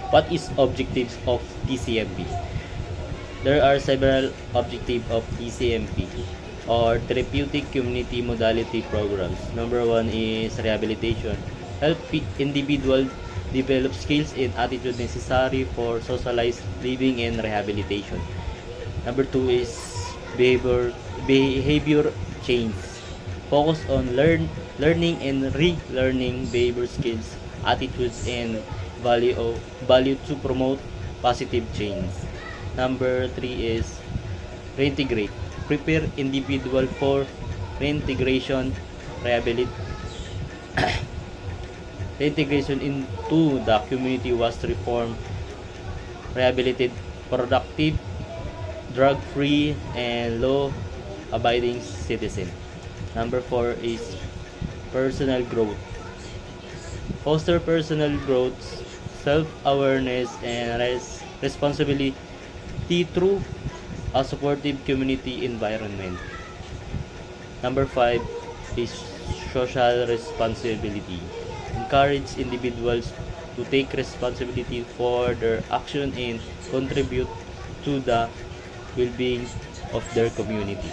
What is objectives of TCMP? There are several objectives of TCMP or Therapeutic Community Modality Programs. Number one is rehabilitation. Help individual develop skills and attitude necessary for socialized living and rehabilitation. Number two is behavior change. Focus on learning and relearning behavior skills, attitudes, and value to promote positive change. Number three is reintegrate. Prepare individual for reintegration, reintegration into the community was reformed, rehabilitated, productive, drug-free, and law-abiding citizen. Number four is personal growth. Foster personal growth, self-awareness, and responsibility through a supportive community environment. Number five is social responsibility. Encourage individuals to take responsibility for their action and contribute to the well-being of their community.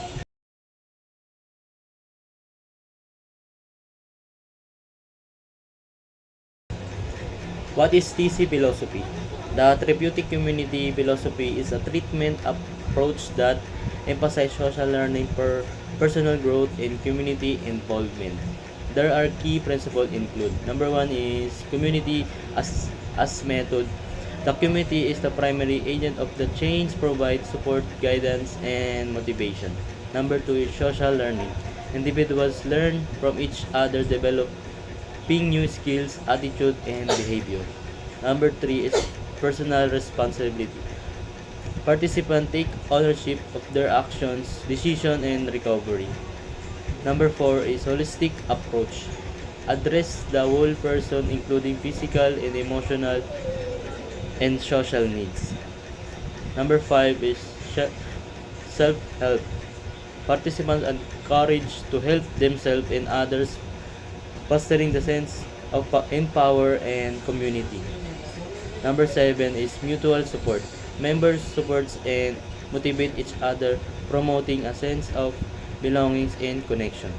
What is TC philosophy? The therapeutic community philosophy is a treatment approach that emphasizes social learning, personal growth, and community involvement. There are key principles include: number one is community as method. The community is the primary agent of the change, provides support, guidance, and motivation. Number two is social learning. Individuals learn from each other, developing new skills, attitude, and behavior. Number three is personal responsibility. Participants take ownership of their actions, decision, and recovery. Number four is holistic approach. Address the whole person, including physical and emotional and social needs. Number five is self-help. Participants are encouraged to help themselves and others, fostering the sense of empower and community. Number seven is mutual support. Members support and motivate each other, promoting a sense of belongings and connection.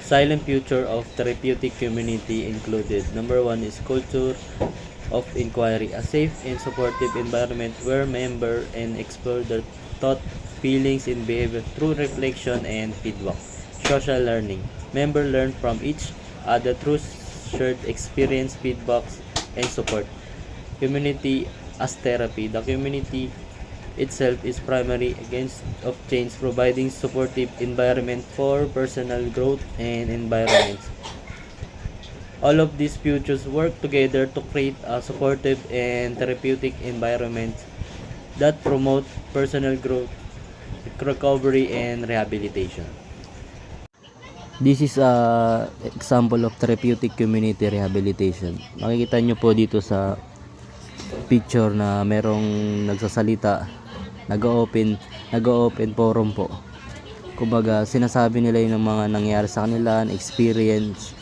Silent future of therapeutic community included: number one is culture of inquiry, a safe and supportive environment where members and explore their thought, feelings, and behavior through reflection and feedback. Social learning. Members learn from each other through shared experience, feedbacks, and support. Community as therapy. The community itself is primary agent of change, providing supportive environment for personal growth and environment. All of these futures work together to create a supportive and therapeutic environment that promote personal growth, recovery, and rehabilitation. This is a example of therapeutic community rehabilitation. Makikita nyo po dito sa picture na merong nagsasalita, nag-open forum po. Kumbaga, sinasabi nila yung mga nangyari sa kanila, experience,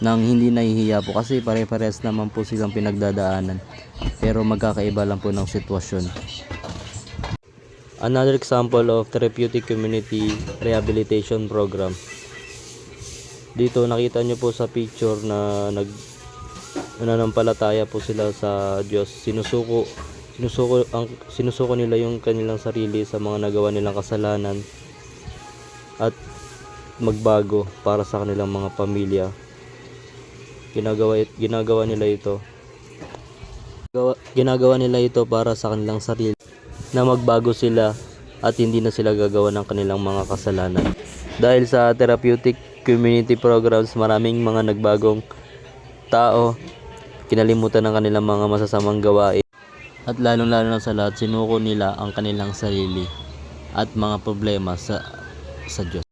nang hindi nahihiya po kasi pare-parehas naman po silang pinagdadaanan, pero magkakaiba lang po ng sitwasyon. Another example of therapeutic community rehabilitation program. Dito nakita nyo po sa picture na nananampalataya po sila sa Diyos. Sinusuko nila yung kanilang sarili sa mga nagawa nilang kasalanan at magbago para sa kanilang mga pamilya. Ginagawa nila ito para sa kanilang sarili, na magbago sila at hindi na sila gagawa ng kanilang mga kasalanan. Dahil sa therapeutic community programs, maraming mga nagbagong tao, kinalimutan ng kanilang mga masasamang gawain, at lalong-lalo na sa lahat, sinuko nila ang kanilang sarili at mga problema sa Diyos.